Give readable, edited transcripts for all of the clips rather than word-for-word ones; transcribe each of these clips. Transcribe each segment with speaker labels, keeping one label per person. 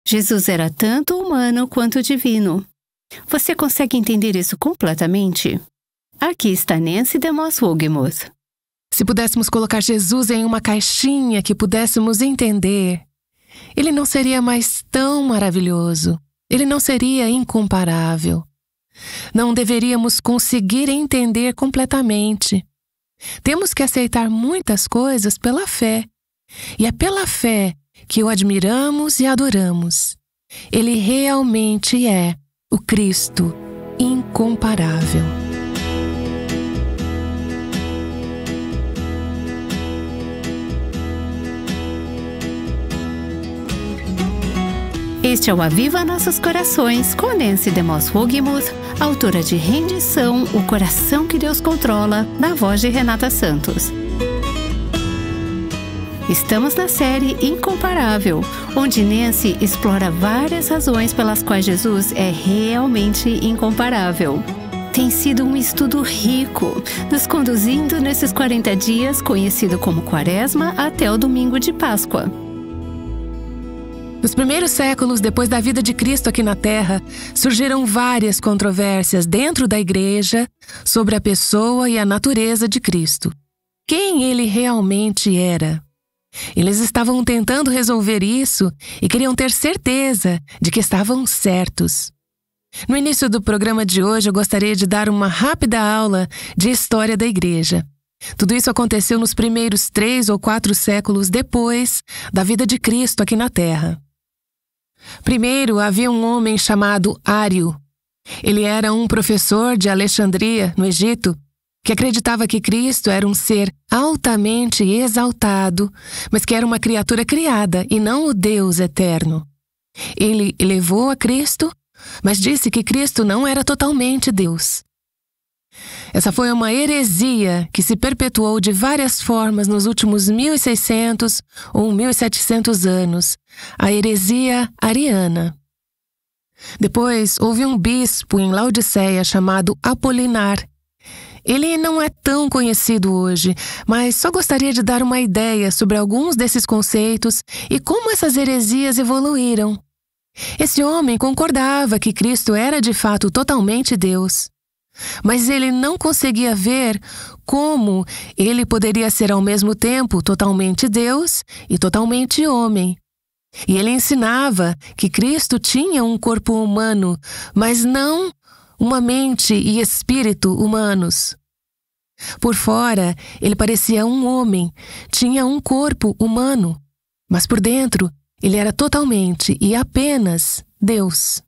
Speaker 1: Jesus era tanto humano quanto divino. Você consegue entender isso completamente? Aqui está Nancy DeMoss Wogemuth.
Speaker 2: Se pudéssemos colocar Jesus em uma caixinha que pudéssemos entender, ele não seria mais tão maravilhoso. Ele não seria incomparável. Não deveríamos conseguir entender completamente. Temos que aceitar muitas coisas pela fé. E é pela fé que o admiramos e adoramos. Ele realmente é o Cristo incomparável.
Speaker 1: Este é o Aviva Nossos Corações, com Nancy DeMoss Wogemuth, autora de Rendição, O Coração que Deus Controla, na voz de Renata Santos. Estamos na série Incomparável, onde Nancy explora várias razões pelas quais Jesus é realmente incomparável. Tem sido um estudo rico, nos conduzindo nesses 40 dias, conhecido como Quaresma, até o domingo de Páscoa.
Speaker 2: Nos primeiros séculos depois da vida de Cristo aqui na Terra, surgiram várias controvérsias dentro da Igreja sobre a pessoa e a natureza de Cristo. Quem ele realmente era? Eles estavam tentando resolver isso e queriam ter certeza de que estavam certos. No início do programa de hoje, eu gostaria de dar uma rápida aula de história da Igreja. Tudo isso aconteceu nos primeiros 3 ou 4 séculos depois da vida de Cristo aqui na Terra. Primeiro, havia um homem chamado Ário. Ele era um professor de Alexandria, no Egito, que acreditava que Cristo era um ser altamente exaltado, mas que era uma criatura criada e não o Deus eterno. Ele elevou a Cristo, mas disse que Cristo não era totalmente Deus. Essa foi uma heresia que se perpetuou de várias formas nos últimos 1600 ou 1700 anos, a heresia ariana. Depois, houve um bispo em Laodiceia chamado Apolinar. Ele não é tão conhecido hoje, mas só gostaria de dar uma ideia sobre alguns desses conceitos e como essas heresias evoluíram. Esse homem concordava que Cristo era de fato totalmente Deus. Mas ele não conseguia ver como ele poderia ser ao mesmo tempo totalmente Deus e totalmente homem. E ele ensinava que Cristo tinha um corpo humano, mas não uma mente e espírito humanos. Por fora, ele parecia um homem, tinha um corpo humano, mas por dentro ele era totalmente e apenas Deus.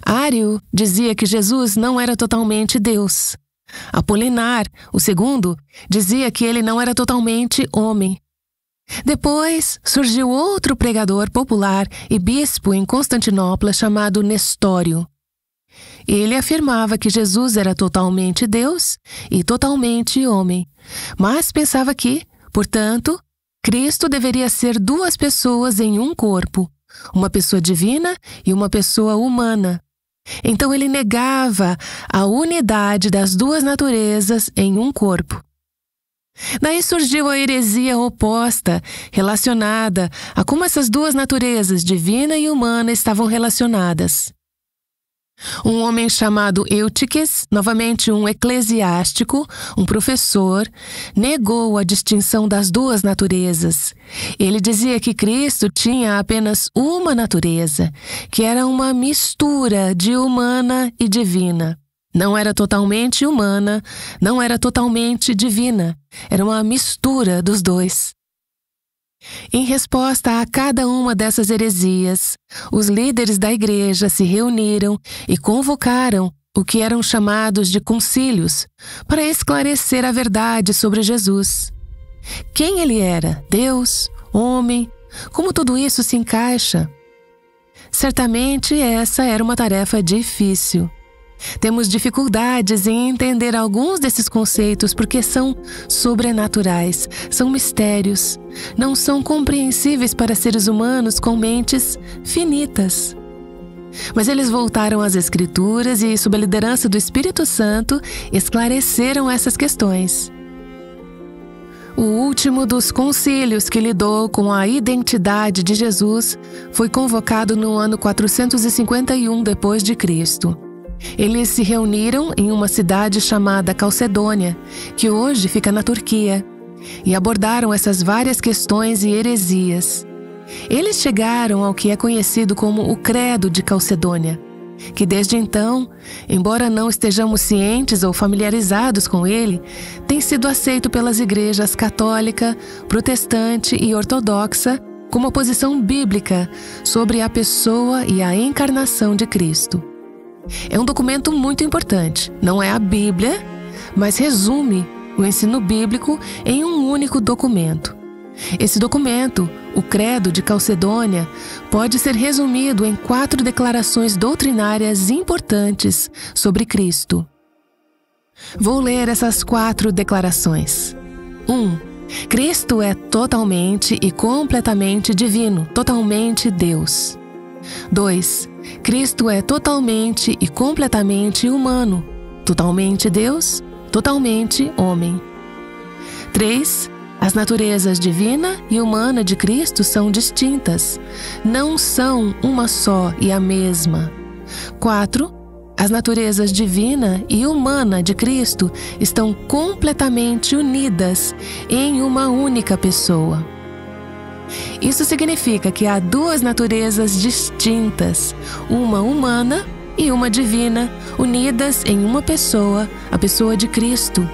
Speaker 2: Ário dizia que Jesus não era totalmente Deus. Apolinar, o segundo, dizia que ele não era totalmente homem. Depois surgiu outro pregador popular e bispo em Constantinopla chamado Nestório. Ele afirmava que Jesus era totalmente Deus e totalmente homem, mas pensava que, portanto, Cristo deveria ser 2 pessoas em um corpo, uma pessoa divina e uma pessoa humana. Então ele negava a unidade das 2 naturezas em um corpo. Daí surgiu a heresia oposta, relacionada a como essas 2 naturezas, divina e humana, estavam relacionadas. Um homem chamado Eutiques, novamente um eclesiástico, um professor, negou a distinção das 2 naturezas. Ele dizia que Cristo tinha apenas uma natureza, que era uma mistura de humana e divina. Não era totalmente humana, não era totalmente divina. Era uma mistura dos 2. Em resposta a cada uma dessas heresias, os líderes da igreja se reuniram e convocaram o que eram chamados de concílios para esclarecer a verdade sobre Jesus. Quem ele era? Deus? Homem? Como tudo isso se encaixa? Certamente essa era uma tarefa difícil. Temos dificuldades em entender alguns desses conceitos porque são sobrenaturais, são mistérios, não são compreensíveis para seres humanos com mentes finitas. Mas eles voltaram às Escrituras e, sob a liderança do Espírito Santo, esclareceram essas questões. O último dos concílios que lidou com a identidade de Jesus foi convocado no ano 451 d.C. Eles se reuniram em uma cidade chamada Calcedônia, que hoje fica na Turquia, e abordaram essas várias questões e heresias. Eles chegaram ao que é conhecido como o Credo de Calcedônia, que desde então, embora não estejamos cientes ou familiarizados com ele, tem sido aceito pelas igrejas católica, protestante e ortodoxa como a posição bíblica sobre a pessoa e a encarnação de Cristo. É um documento muito importante, não é a Bíblia, mas resume o ensino bíblico em um único documento. Esse documento, o Credo de Calcedônia, pode ser resumido em 4 declarações doutrinárias importantes sobre Cristo. Vou ler essas 4 declarações. 1. Cristo é totalmente e completamente divino, totalmente Deus. 2. Cristo é totalmente e completamente humano, totalmente Deus, totalmente homem. 3. As naturezas divina e humana de Cristo são distintas, não são uma só e a mesma. 4. As naturezas divina e humana de Cristo estão completamente unidas em uma única pessoa. Isso significa que há 2 naturezas distintas, uma humana e uma divina, unidas em uma pessoa, a pessoa de Cristo.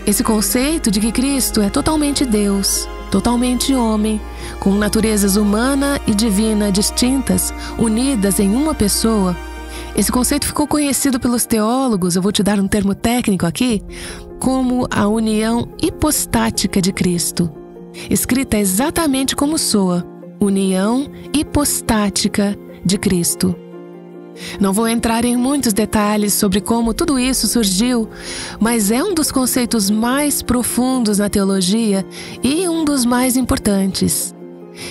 Speaker 2: Esse conceito de que Cristo é totalmente Deus, totalmente homem, com naturezas humana e divina distintas, unidas em uma pessoa, esse conceito ficou conhecido pelos teólogos, eu vou te dar um termo técnico aqui, como a união hipostática de Cristo. Escrita exatamente como soa, união hipostática de Cristo. Não vou entrar em muitos detalhes sobre como tudo isso surgiu, mas é um dos conceitos mais profundos na teologia e um dos mais importantes.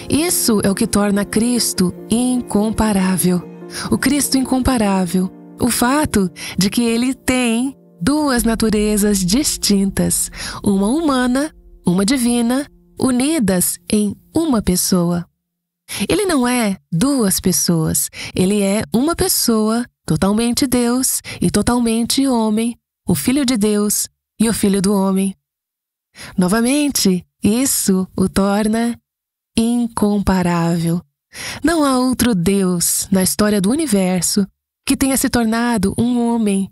Speaker 2: Isso é o que torna Cristo incomparável. O Cristo incomparável. O fato de que ele tem 2 naturezas distintas, uma humana, uma divina, unidas em uma pessoa. Ele não é 2 pessoas, ele é uma pessoa, totalmente Deus e totalmente homem, o Filho de Deus e o Filho do homem. Novamente, isso o torna incomparável. Não há outro Deus na história do universo que tenha se tornado um homem.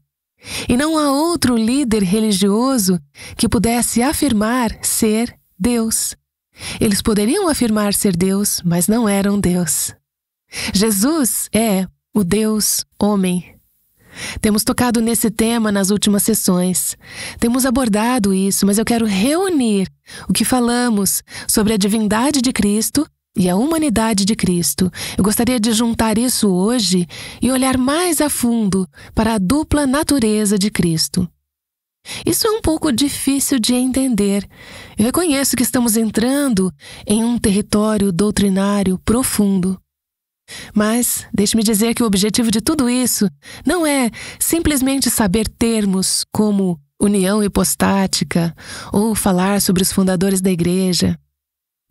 Speaker 2: E não há outro líder religioso que pudesse afirmar ser Deus. Eles poderiam afirmar ser Deus, mas não eram Deus. Jesus é o Deus homem. Temos tocado nesse tema nas últimas sessões. Temos abordado isso, mas eu quero reunir o que falamos sobre a divindade de Cristo e a humanidade de Cristo. Eu gostaria de juntar isso hoje e olhar mais a fundo para a dupla natureza de Cristo. Isso é um pouco difícil de entender. Eu reconheço que estamos entrando em um território doutrinário profundo. Mas deixe-me dizer que o objetivo de tudo isso não é simplesmente saber termos como união hipostática ou falar sobre os fundadores da igreja.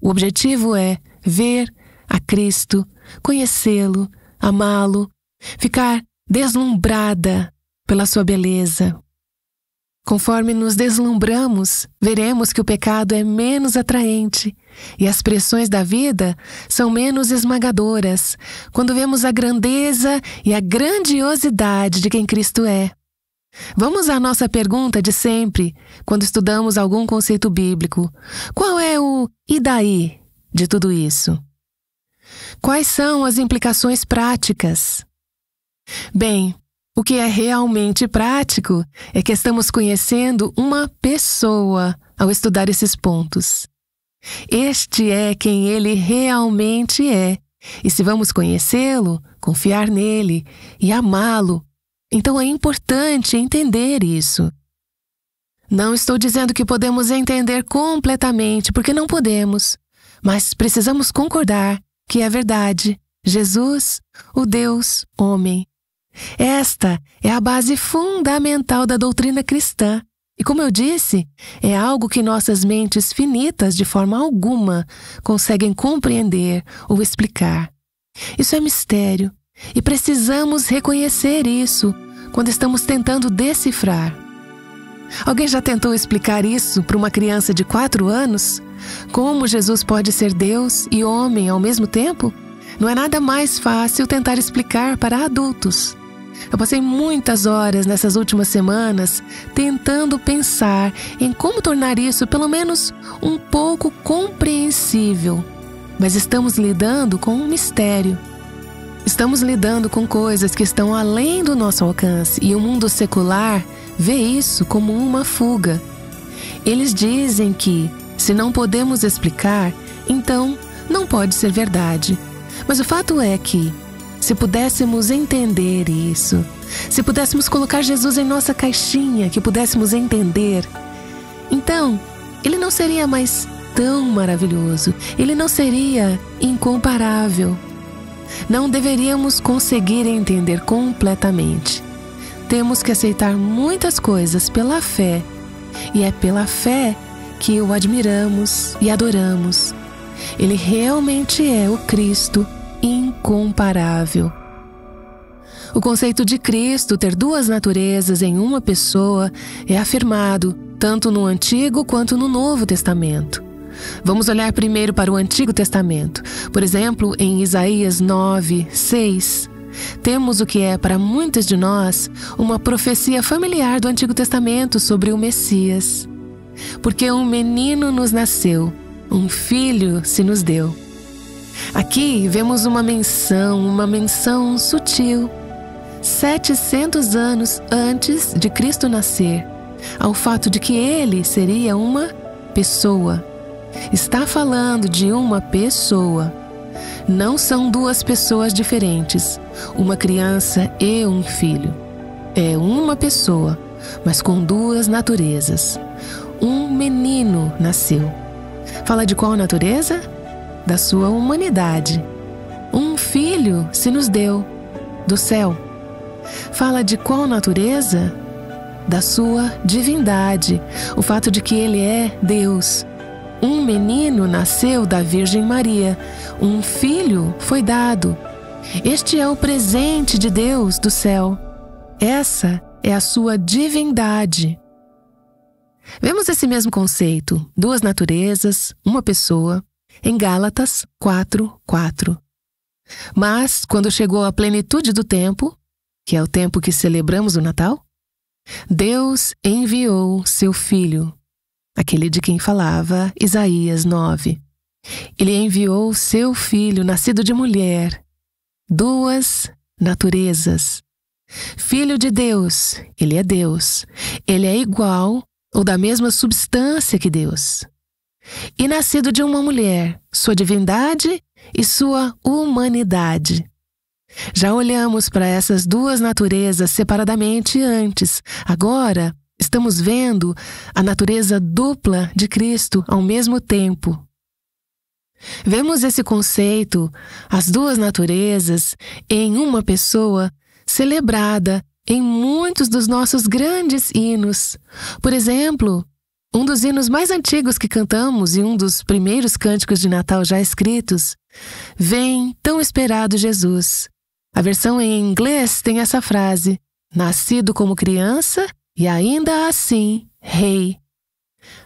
Speaker 2: O objetivo é ver a Cristo, conhecê-lo, amá-lo, ficar deslumbrada pela sua beleza. Conforme nos deslumbramos, veremos que o pecado é menos atraente e as pressões da vida são menos esmagadoras quando vemos a grandeza e a grandiosidade de quem Cristo é. Vamos à nossa pergunta de sempre quando estudamos algum conceito bíblico. Qual é o "e daí" de tudo isso? Quais são as implicações práticas? Bem, o que é realmente prático é que estamos conhecendo uma pessoa ao estudar esses pontos. Este é quem ele realmente é, e se vamos conhecê-lo, confiar nele e amá-lo, então é importante entender isso. Não estou dizendo que podemos entender completamente, porque não podemos, mas precisamos concordar que é verdade. Jesus, o Deus homem. Esta é a base fundamental da doutrina cristã E como eu disse, é algo que nossas mentes finitas de forma alguma conseguem compreender ou explicar. Isso é mistério e precisamos reconhecer isso quando estamos tentando decifrar. Alguém já tentou explicar isso para uma criança de 4 anos? Como Jesus pode ser Deus e homem ao mesmo tempo? Não é nada mais fácil tentar explicar para adultos. Eu passei muitas horas nessas últimas semanas tentando pensar em como tornar isso pelo menos um pouco compreensível. Mas estamos lidando com um mistério. Estamos lidando com coisas que estão além do nosso alcance e o mundo secular vê isso como uma fuga. Eles dizem que, se não podemos explicar, então não pode ser verdade. Mas o fato é que, se pudéssemos entender isso, se pudéssemos colocar Jesus em nossa caixinha, que pudéssemos entender, então ele não seria mais tão maravilhoso, ele não seria incomparável. Não deveríamos conseguir entender completamente. Temos que aceitar muitas coisas pela fé, e é pela fé que o admiramos e adoramos. Ele realmente é o Cristo incomparável. O conceito de Cristo ter 2 naturezas em uma pessoa é afirmado tanto no Antigo quanto no Novo Testamento. Vamos olhar primeiro para o Antigo Testamento. Por exemplo, em Isaías 9:6, temos o que é para muitos de nós uma profecia familiar do Antigo Testamento sobre o Messias. Porque um menino nos nasceu, um filho se nos deu. Aqui vemos uma menção sutil, 700 anos antes de Cristo nascer, ao fato de que ele seria uma pessoa. Está falando de uma pessoa. Não são 2 pessoas diferentes, uma criança e um filho. É uma pessoa, mas com 2 naturezas. Um menino nasceu. Fala de qual natureza? Da sua humanidade. Um filho se nos deu, do céu. Fala de qual natureza? Da sua divindade, o fato de que ele é Deus. Um menino nasceu da Virgem Maria, um filho foi dado. Este é o presente de Deus do céu. Essa é a sua divindade. Vemos esse mesmo conceito, 2 naturezas, uma pessoa, em Gálatas 4:4. Mas, quando chegou a plenitude do tempo, que é o tempo que celebramos o Natal, Deus enviou seu Filho, aquele de quem falava Isaías 9. Ele enviou seu Filho, nascido de mulher, 2 naturezas. Filho de Deus, ele é Deus. Ele é igual ou da mesma substância que Deus. E nascido de uma mulher, sua divindade e sua humanidade. Já olhamos para essas 2 naturezas separadamente antes. Agora, estamos vendo a natureza dupla de Cristo ao mesmo tempo. Vemos esse conceito, as 2 naturezas, em uma pessoa, celebrada em muitos dos nossos grandes hinos. Por exemplo, um dos hinos mais antigos que cantamos e um dos primeiros cânticos de Natal já escritos, Vem, tão esperado Jesus. A versão em inglês tem essa frase, nascido como criança e ainda assim rei.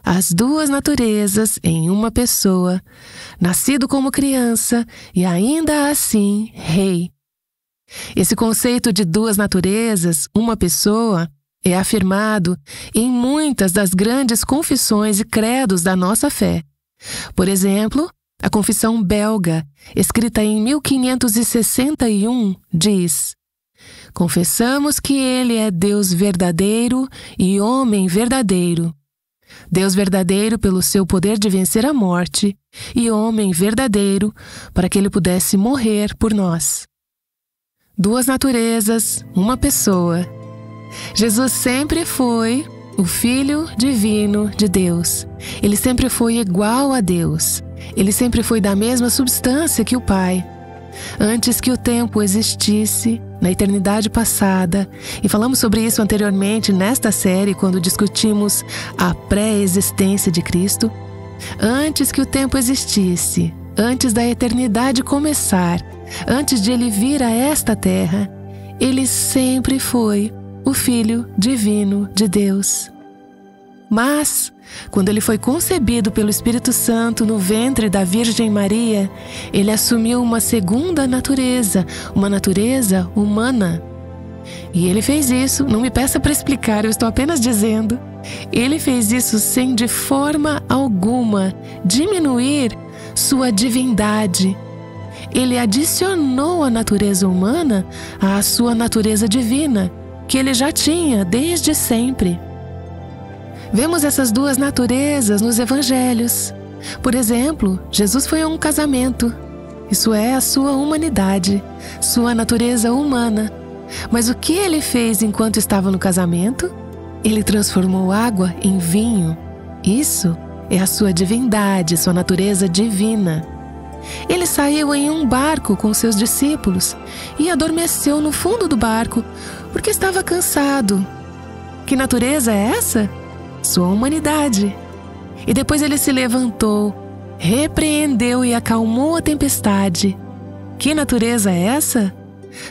Speaker 2: As 2 naturezas em uma pessoa, nascido como criança e ainda assim rei. Esse conceito de 2 naturezas, uma pessoa, é afirmado em muitas das grandes confissões e credos da nossa fé. Por exemplo, a Confissão Belga, escrita em 1561, diz: Confessamos que ele é Deus verdadeiro e homem verdadeiro. Deus verdadeiro pelo seu poder de vencer a morte e homem verdadeiro para que ele pudesse morrer por nós. 2 naturezas, uma pessoa. Jesus sempre foi o Filho divino de Deus. Ele sempre foi igual a Deus. Ele sempre foi da mesma substância que o Pai. Antes que o tempo existisse, na eternidade passada, e falamos sobre isso anteriormente nesta série quando discutimos a pré-existência de Cristo, antes que o tempo existisse, antes da eternidade começar, antes de ele vir a esta terra, ele sempre foi o Filho divino de Deus. Mas, quando ele foi concebido pelo Espírito Santo no ventre da Virgem Maria, ele assumiu uma segunda natureza, uma natureza humana. E ele fez isso, não me peça para explicar, eu estou apenas dizendo, ele fez isso sem de forma alguma diminuir sua divindade. Ele adicionou a natureza humana à sua natureza divina, que ele já tinha desde sempre. Vemos essas duas naturezas nos evangelhos. Por exemplo, Jesus foi a um casamento. Isso é a sua humanidade, sua natureza humana. Mas o que ele fez enquanto estava no casamento? Ele transformou água em vinho. Isso é a sua divindade, sua natureza divina. Ele saiu em um barco com seus discípulos e adormeceu no fundo do barco porque estava cansado. Que natureza é essa? Sua humanidade. E depois ele se levantou, repreendeu e acalmou a tempestade. Que natureza é essa?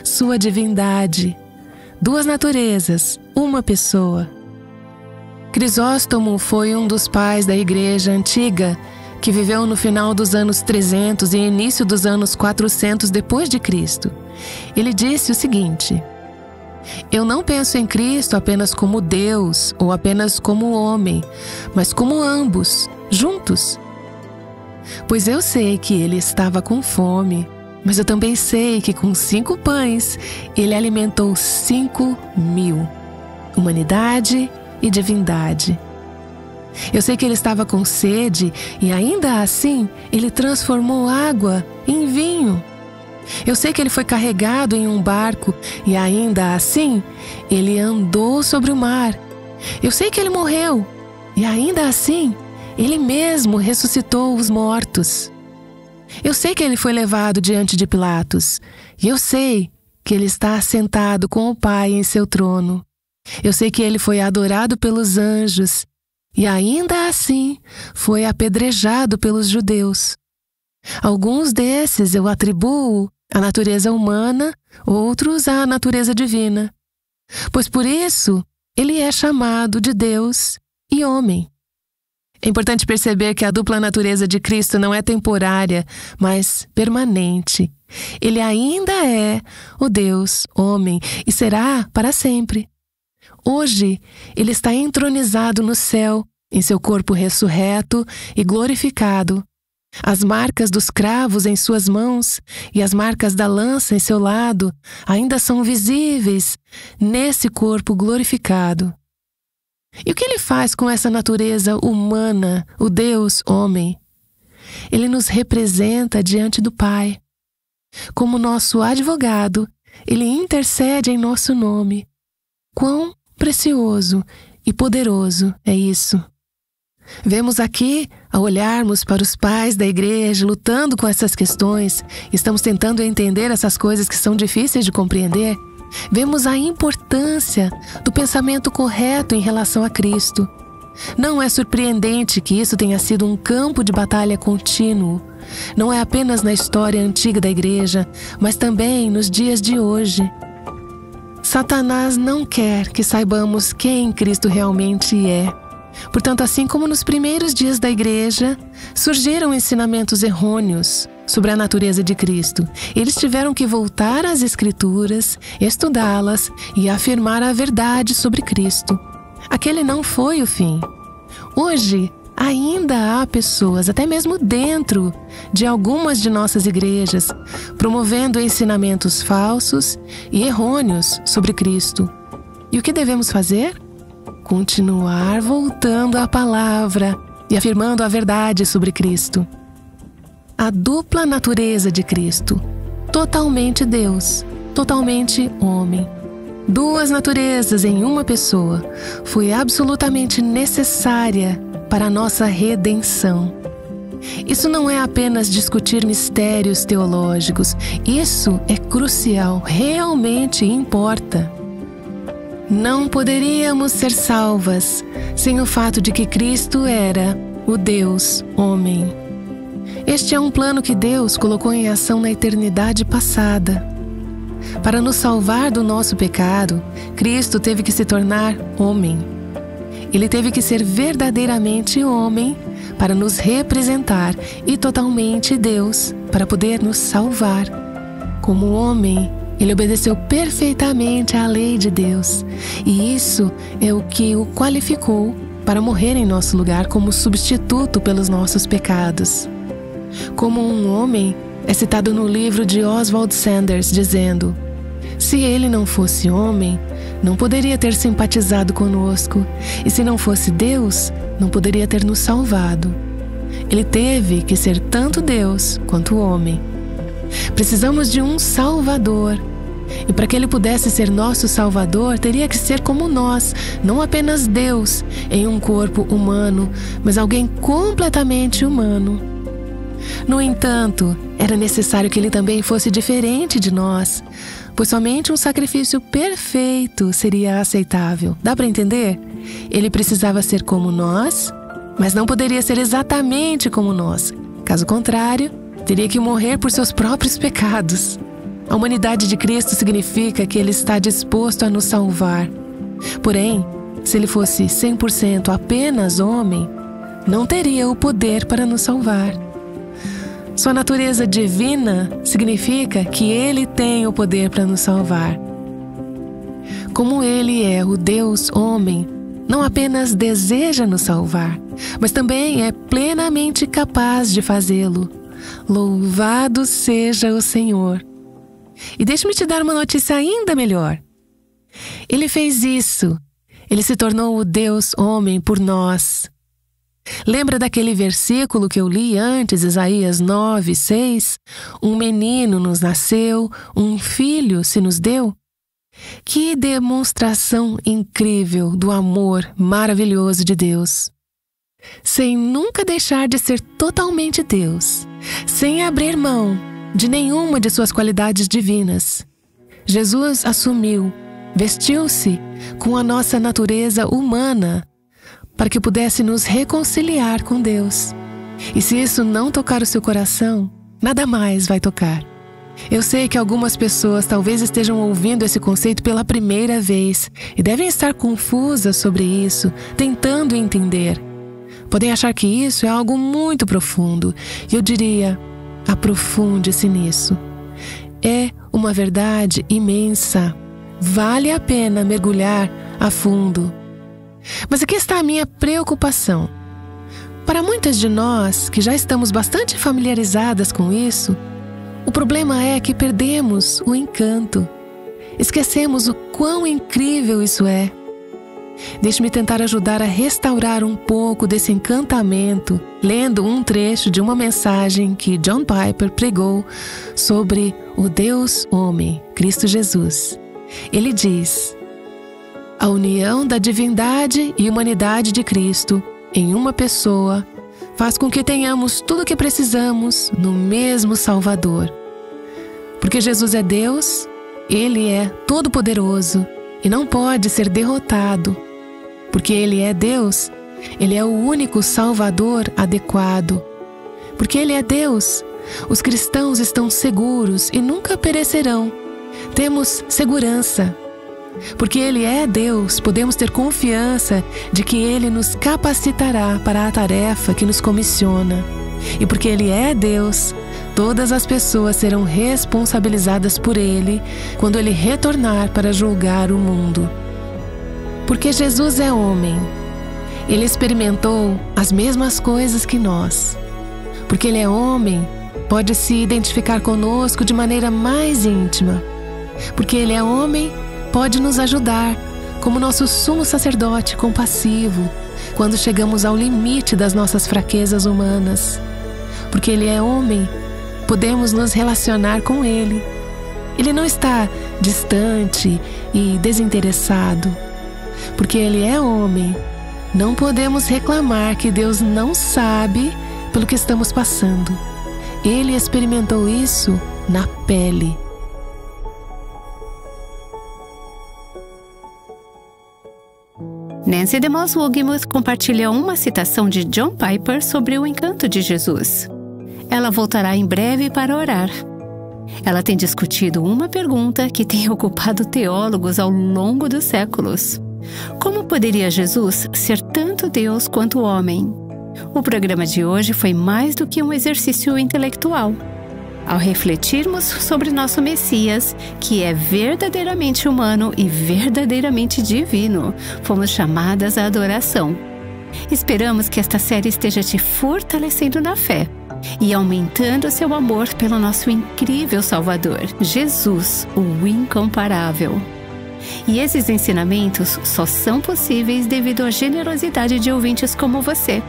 Speaker 2: Sua divindade. Duas naturezas, uma pessoa. Crisóstomo foi um dos pais da Igreja Antiga, que viveu no final dos anos 300 e início dos anos 400 depois de Cristo. Ele disse o seguinte: eu não penso em Cristo apenas como Deus ou apenas como homem, mas como ambos, juntos. Pois eu sei que ele estava com fome, mas eu também sei que com 5 pães ele alimentou 5.000, humanidade e divindade. Eu sei que ele estava com sede e ainda assim ele transformou água em vinho. Eu sei que ele foi carregado em um barco e ainda assim ele andou sobre o mar. Eu sei que ele morreu e ainda assim ele mesmo ressuscitou os mortos. Eu sei que ele foi levado diante de Pilatos e eu sei que ele está sentado com o Pai em seu trono. Eu sei que ele foi adorado pelos anjos e ainda assim foi apedrejado pelos judeus. Alguns desses eu atribuo à natureza humana, outros à natureza divina. Pois por isso, ele é chamado de Deus e homem. É importante perceber que a dupla natureza de Cristo não é temporária, mas permanente. Ele ainda é o Deus, homem, e será para sempre. Hoje, ele está entronizado no céu, em seu corpo ressurreto e glorificado. As marcas dos cravos em suas mãos e as marcas da lança em seu lado ainda são visíveis nesse corpo glorificado. E o que ele faz com essa natureza humana, o Deus homem? Ele nos representa diante do Pai. Como nosso advogado, ele intercede em nosso nome. Quão precioso e poderoso é isso! Vemos aqui, ao olharmos para os pais da igreja lutando com essas questões, estamos tentando entender essas coisas que são difíceis de compreender, vemos a importância do pensamento correto em relação a Cristo. Não é surpreendente que isso tenha sido um campo de batalha contínuo. Não é apenas na história antiga da igreja, mas também nos dias de hoje. Satanás não quer que saibamos quem Cristo realmente é. Portanto, assim como nos primeiros dias da igreja, surgiram ensinamentos errôneos sobre a natureza de Cristo. Eles tiveram que voltar às Escrituras, estudá-las e afirmar a verdade sobre Cristo. Aquele não foi o fim. Hoje, ainda há pessoas, até mesmo dentro de algumas de nossas igrejas, promovendo ensinamentos falsos e errôneos sobre Cristo. E o que devemos fazer? Continuar voltando à palavra e afirmando a verdade sobre Cristo. A dupla natureza de Cristo, totalmente Deus, totalmente homem. Duas naturezas em uma pessoa, foi absolutamente necessária para a nossa redenção. Isso não é apenas discutir mistérios teológicos. Isso é crucial, realmente importa. Não poderíamos ser salvas sem o fato de que Cristo era o Deus homem. Este é um plano que Deus colocou em ação na eternidade passada. Para nos salvar do nosso pecado, Cristo teve que se tornar homem. Ele teve que ser verdadeiramente homem para nos representar e totalmente Deus para poder nos salvar. Como homem, ele obedeceu perfeitamente à lei de Deus, e isso é o que o qualificou para morrer em nosso lugar como substituto pelos nossos pecados. Como um homem, é citado no livro de Oswald Sanders, dizendo: se ele não fosse homem, não poderia ter simpatizado conosco, e se não fosse Deus, não poderia ter nos salvado. Ele teve que ser tanto Deus quanto homem. Precisamos de um Salvador. E para que ele pudesse ser nosso Salvador, teria que ser como nós, não apenas Deus, em um corpo humano, mas alguém completamente humano. No entanto, era necessário que ele também fosse diferente de nós, pois somente um sacrifício perfeito seria aceitável. Dá para entender? Ele precisava ser como nós, mas não poderia ser exatamente como nós. Caso contrário, teria que morrer por seus próprios pecados. A humanidade de Cristo significa que Ele está disposto a nos salvar. Porém, se Ele fosse 100% apenas homem, não teria o poder para nos salvar. Sua natureza divina significa que Ele tem o poder para nos salvar. Como Ele é o Deus homem, não apenas deseja nos salvar, mas também é plenamente capaz de fazê-lo. Louvado seja o Senhor! E deixe-me te dar uma notícia ainda melhor. Ele fez isso. Ele se tornou o Deus homem por nós. Lembra daquele versículo que eu li antes, Isaías 9:6? Um menino nos nasceu, um filho se nos deu. Que demonstração incrível do amor maravilhoso de Deus! Sem nunca deixar de ser totalmente Deus, sem abrir mão de nenhuma de suas qualidades divinas, Jesus assumiu, vestiu-se com a nossa natureza humana para que pudesse nos reconciliar com Deus. E se isso não tocar o seu coração, nada mais vai tocar. Eu sei que algumas pessoas talvez estejam ouvindo esse conceito pela primeira vez e devem estar confusas sobre isso, tentando entender. Podem achar que isso é algo muito profundo, e eu diria: aprofunde-se nisso. É uma verdade imensa. Vale a pena mergulhar a fundo. Mas aqui está a minha preocupação. Para muitas de nós, que já estamos bastante familiarizadas com isso, o problema é que perdemos o encanto. Esquecemos o quão incrível isso é. Deixe-me tentar ajudar a restaurar um pouco desse encantamento, lendo um trecho de uma mensagem que John Piper pregou sobre o Deus homem, Cristo Jesus. Ele diz: a união da divindade e humanidade de Cristo em uma pessoa faz com que tenhamos tudo o que precisamos no mesmo Salvador. Porque Jesus é Deus, Ele é todo-poderoso e não pode ser derrotado. Porque Ele é Deus, Ele é o único Salvador adequado. Porque Ele é Deus, os cristãos estão seguros e nunca perecerão. Temos segurança. Porque Ele é Deus, podemos ter confiança de que Ele nos capacitará para a tarefa que nos comissiona. E porque Ele é Deus, todas as pessoas serão responsabilizadas por Ele quando Ele retornar para julgar o mundo. Porque Jesus é homem, Ele experimentou as mesmas coisas que nós. Porque Ele é homem, pode se identificar conosco de maneira mais íntima. Porque Ele é homem, pode nos ajudar, como nosso sumo sacerdote compassivo, quando chegamos ao limite das nossas fraquezas humanas. Porque Ele é homem, podemos nos relacionar com Ele. Ele não está distante e desinteressado. Porque Ele é homem, não podemos reclamar que Deus não sabe pelo que estamos passando. Ele experimentou isso na pele.
Speaker 1: Nancy DeMoss Wogemuth compartilha uma citação de John Piper sobre o encanto de Jesus. Ela voltará em breve para orar. Ela tem discutido uma pergunta que tem ocupado teólogos ao longo dos séculos. Como poderia Jesus ser tanto Deus quanto homem? O programa de hoje foi mais do que um exercício intelectual. Ao refletirmos sobre nosso Messias, que é verdadeiramente humano e verdadeiramente divino, fomos chamadas à adoração. Esperamos que esta série esteja te fortalecendo na fé e aumentando seu amor pelo nosso incrível Salvador, Jesus, o incomparável. E esses ensinamentos só são possíveis devido à generosidade de ouvintes como você.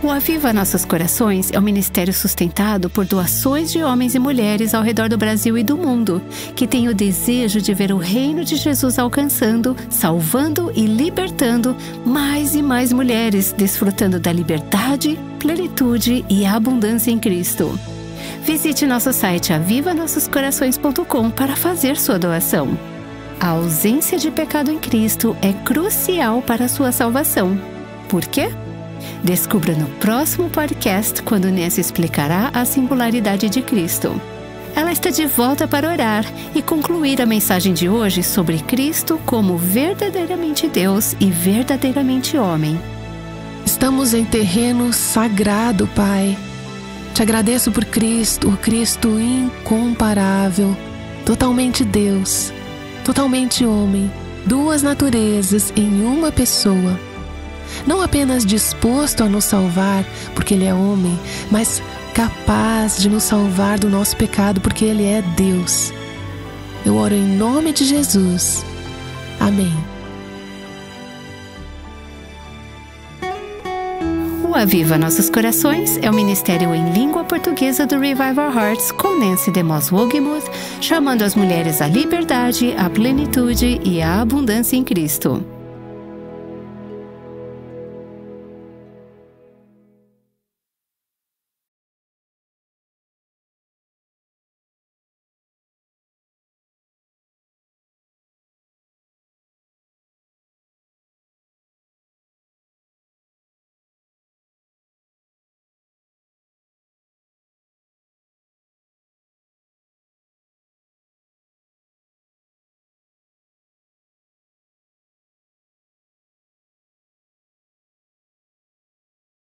Speaker 1: O Aviva Nossos Corações é um ministério sustentado por doações de homens e mulheres ao redor do Brasil e do mundo, que têm o desejo de ver o reino de Jesus alcançando, salvando e libertando mais e mais mulheres, desfrutando da liberdade, plenitude e abundância em Cristo. Visite nosso site avivanossoscorações.com para fazer sua doação. A ausência de pecado em Cristo é crucial para a sua salvação. Por quê? Descubra no próximo podcast, quando Nancy explicará a singularidade de Cristo. Ela está de volta para orar e concluir a mensagem de hoje sobre Cristo como verdadeiramente Deus e verdadeiramente homem.
Speaker 2: Estamos em terreno sagrado, Pai. Te agradeço por Cristo, o Cristo incomparável, totalmente Deus, totalmente homem, duas naturezas em uma pessoa. Não apenas disposto a nos salvar, porque Ele é homem, mas capaz de nos salvar do nosso pecado, porque Ele é Deus. Eu oro em nome de Jesus. Amém.
Speaker 1: O Aviva Nossos Corações é o ministério em língua portuguesa do Revive Our Hearts com Nancy DeMoss Wogemuth, chamando as mulheres à liberdade, à plenitude e à abundância em Cristo.